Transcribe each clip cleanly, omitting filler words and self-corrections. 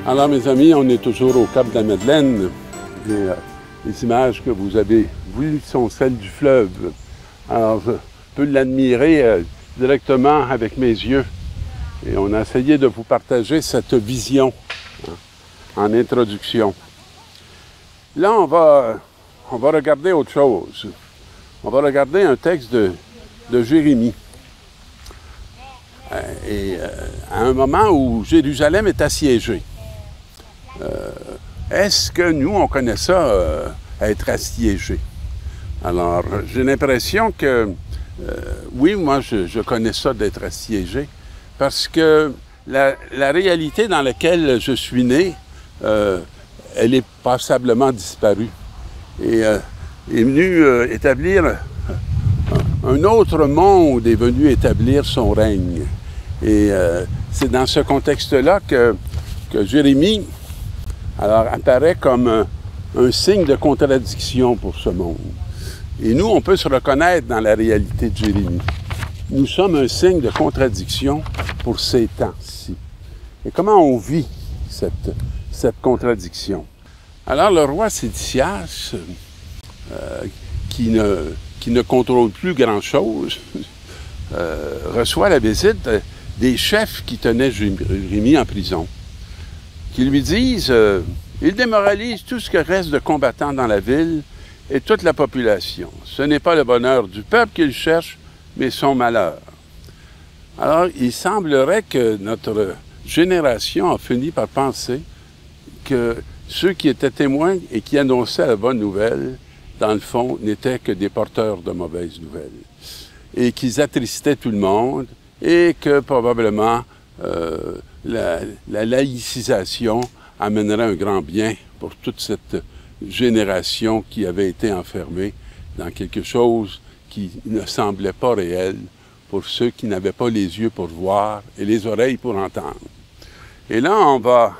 Alors, mes amis, on est toujours au Cap de la Madeleine. Et, les images que vous avez vues sont celles du fleuve. Alors, je peux l'admirer directement avec mes yeux. Et on a essayé de vous partager cette vision en introduction. Là, on va regarder autre chose. On va regarder un texte de Jérémie. À un moment où Jérusalem est assiégée. Est-ce que nous, on connaît ça, être assiégé? Alors, j'ai l'impression que, oui, moi, je connais ça d'être assiégé, parce que la réalité dans laquelle je suis né, elle est passablement disparue. Et est venu établir, un autre monde est venu établir son règne. Et c'est dans ce contexte-là que Jérémie, alors, apparaît comme un signe de contradiction pour ce monde. Et nous, on peut se reconnaître dans la réalité de Jérémie. Nous sommes un signe de contradiction pour ces temps-ci. Et comment on vit cette contradiction? Alors, le roi Sédécias, qui ne contrôle plus grand-chose, reçoit la visite des chefs qui tenaient Jérémie en prison, qui lui disent il démoralise tout ce qui reste de combattants dans la ville et toute la population. Ce n'est pas le bonheur du peuple qu'il cherche, mais son malheur. Alors, il semblerait que notre génération a fini par penser que ceux qui étaient témoins et qui annonçaient la bonne nouvelle, dans le fond, n'étaient que des porteurs de mauvaises nouvelles. Et qu'ils attristaient tout le monde et que probablement la laïcisation amènerait un grand bien pour toute cette génération qui avait été enfermée dans quelque chose qui ne semblait pas réel pour ceux qui n'avaient pas les yeux pour voir et les oreilles pour entendre. Et là, on va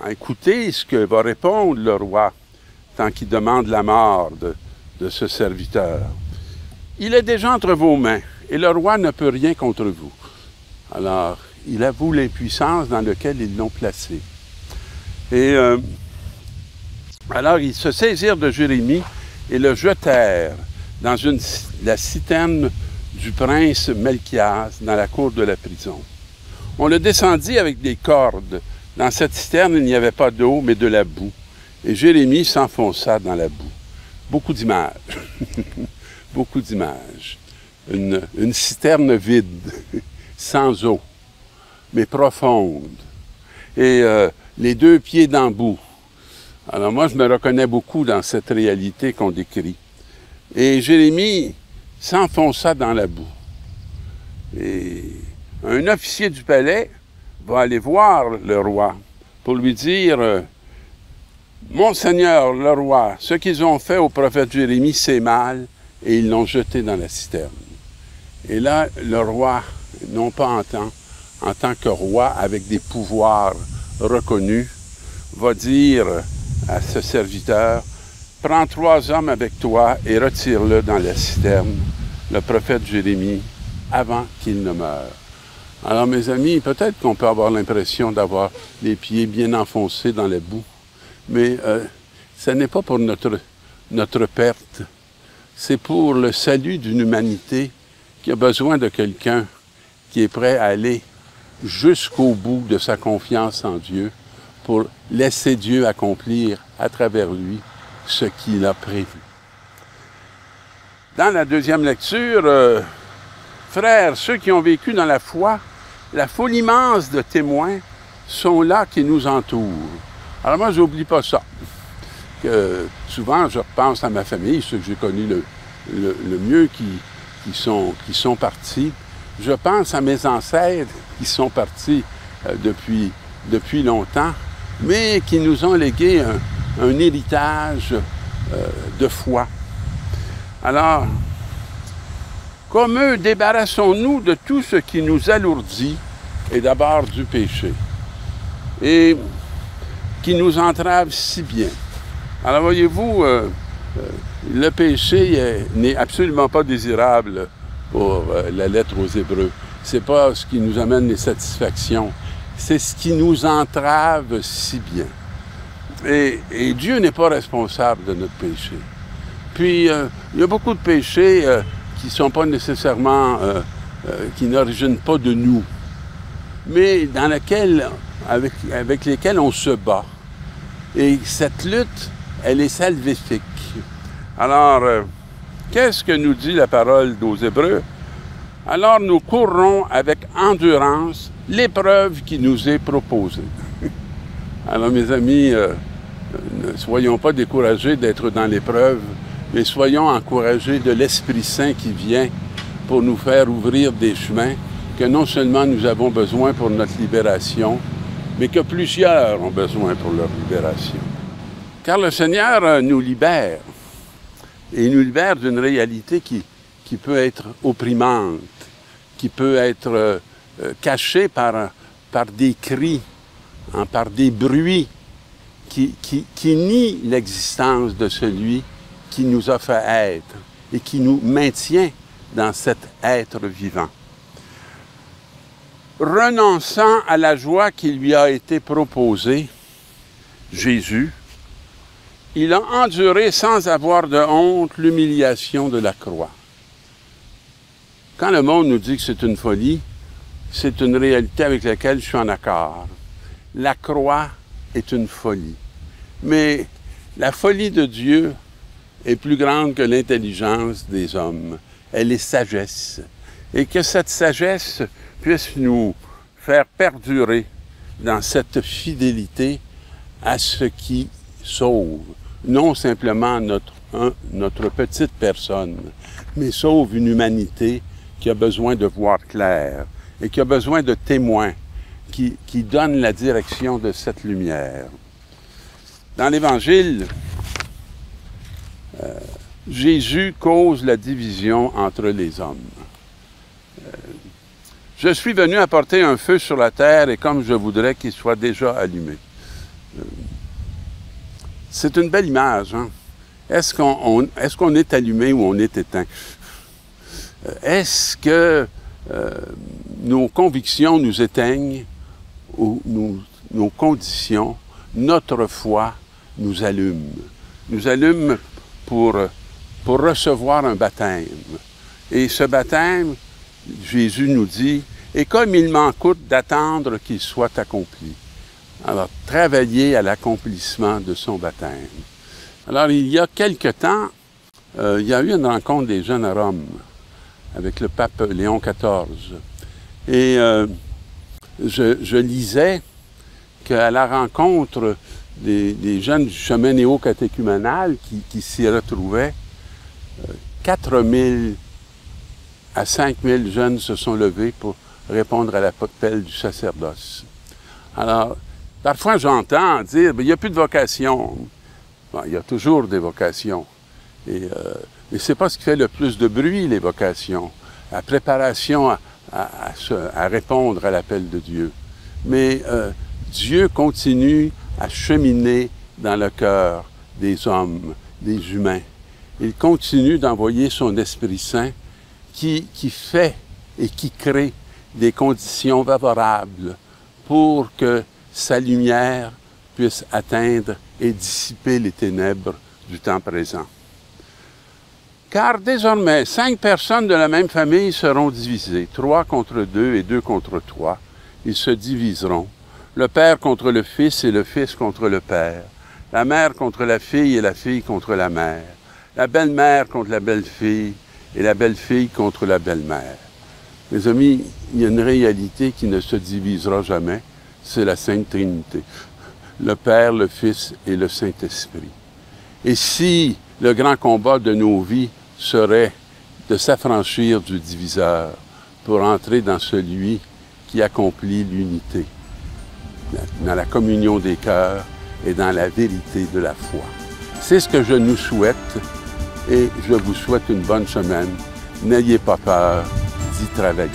écouter ce que va répondre le roi tant qu'il demande la mort de ce serviteur. « Il est déjà entre vos mains, et le roi ne peut rien contre vous. » Alors, il avoue l'impuissance dans laquelle ils l'ont placé. Et alors, ils se saisirent de Jérémie et le jetèrent dans la citerne du prince Melchias, dans la cour de la prison. On le descendit avec des cordes. Dans cette citerne, il n'y avait pas d'eau, mais de la boue. Et Jérémie s'enfonça dans la boue. Beaucoup d'images. Beaucoup d'images. Une citerne vide, sans eau, mais profonde. Et les deux pieds dans le bout. Alors moi, je me reconnais beaucoup dans cette réalité qu'on décrit. Et Jérémie s'enfonça dans la boue. Et un officier du palais va aller voir le roi pour lui dire « Monseigneur le roi, ce qu'ils ont fait au prophète Jérémie, c'est mal, et ils l'ont jeté dans la citerne. » Et là, le roi, non pas en tant que roi avec des pouvoirs reconnus, va dire à ce serviteur, « Prends 3 hommes avec toi et retire-le dans la citerne, le prophète Jérémie, avant qu'il ne meure. » Alors, mes amis, peut-être qu'on peut avoir l'impression d'avoir les pieds bien enfoncés dans la boue, mais ce n'est pas pour notre perte, c'est pour le salut d'une humanité qui a besoin de quelqu'un qui est prêt à aller jusqu'au bout de sa confiance en Dieu pour laisser Dieu accomplir à travers lui ce qu'il a prévu. Dans la deuxième lecture, frères, ceux qui ont vécu dans la foi, la foule immense de témoins sont là qui nous entourent. Alors moi, je n'oublie pas ça. Que souvent, je repense à ma famille, ceux que j'ai connus le mieux qui sont partis. Je pense à mes ancêtres qui sont partis depuis longtemps, mais qui nous ont légué un héritage de foi. Alors, comme eux, débarrassons-nous de tout ce qui nous alourdit et d'abord du péché, et qui nous entrave si bien. Alors, voyez-vous, le péché n'est absolument pas désirable pour la lettre aux Hébreux. Ce n'est pas ce qui nous amène les satisfactions c'est ce qui nous entrave si bien. Et Dieu n'est pas responsable de notre péché. Puis, il y a beaucoup de péchés qui ne sont pas nécessairement, qui n'originent pas de nous, mais dans lesquels, avec lesquels on se bat. Et cette lutte, elle est salvifique. Alors, qu'est-ce que nous dit la parole aux Hébreux? Alors nous courrons avec endurance l'épreuve qui nous est proposée. Alors mes amis, ne soyons pas découragés d'être dans l'épreuve, mais soyons encouragés de l'Esprit Saint qui vient pour nous faire ouvrir des chemins que non seulement nous avons besoin pour notre libération, mais que plusieurs ont besoin pour leur libération. Car le Seigneur nous libère, et il nous libère d'une réalité qui peut être opprimante, qui peut être cachée par des cris, par des bruits qui nient l'existence de celui qui nous a fait être et qui nous maintient dans cet être vivant. Renonçant à la joie qui lui a été proposée, Jésus, il a enduré sans avoir de honte l'humiliation de la croix. Quand le monde nous dit que c'est une folie, c'est une réalité avec laquelle je suis en accord. La croix est une folie. Mais la folie de Dieu est plus grande que l'intelligence des hommes. Elle est sagesse. Et que cette sagesse puisse nous faire perdurer dans cette fidélité à ce qui sauve. Non simplement notre petite personne, mais sauve une humanité qui a besoin de voir clair et qui a besoin de témoins qui donnent la direction de cette lumière. Dans l'Évangile, Jésus cause la division entre les hommes. Je suis venu apporter un feu sur la terre et comme je voudrais qu'il soit déjà allumé. C'est une belle image, hein? Est-ce qu'on est allumé ou on est éteint? Est-ce que nos convictions nous éteignent ou nos conditions, notre foi nous allume? Nous allume pour recevoir un baptême. Et ce baptême, Jésus nous dit, « Et comme il m'en coûte d'attendre qu'il soit accompli. » Alors, travailler à l'accomplissement de son baptême. Alors, il y a quelque temps, il y a eu une rencontre des jeunes à Rome avec le pape Léon XIV. Et je lisais qu'à la rencontre des jeunes du chemin néo-catéchuménal qui s'y retrouvaient, 4 000 à 5 000 jeunes se sont levés pour répondre à l'appel du sacerdoce. Alors, parfois j'entends dire, il n'y a plus de vocation. Bon, il y a toujours des vocations. Et ce n'est pas ce qui fait le plus de bruit, les vocations. La préparation à répondre à l'appel de Dieu. Mais Dieu continue à cheminer dans le cœur des hommes, des humains. Il continue d'envoyer son Esprit Saint qui fait et qui crée des conditions favorables pour que sa lumière puisse atteindre et dissiper les ténèbres du temps présent. Car désormais, 5 personnes de la même famille seront divisées, 3 contre 2 et 2 contre 3. Ils se diviseront. Le père contre le fils et le fils contre le père. La mère contre la fille et la fille contre la mère. La belle-mère contre la belle-fille et la belle-fille contre la belle-mère. Mes amis, il y a une réalité qui ne se divisera jamais, c'est la Sainte Trinité. Le Père, le Fils et le Saint-Esprit. Et si le grand combat de nos vies serait de s'affranchir du diviseur pour entrer dans celui qui accomplit l'unité, dans la communion des cœurs et dans la vérité de la foi. C'est ce que je nous souhaite et je vous souhaite une bonne semaine. N'ayez pas peur d'y travailler.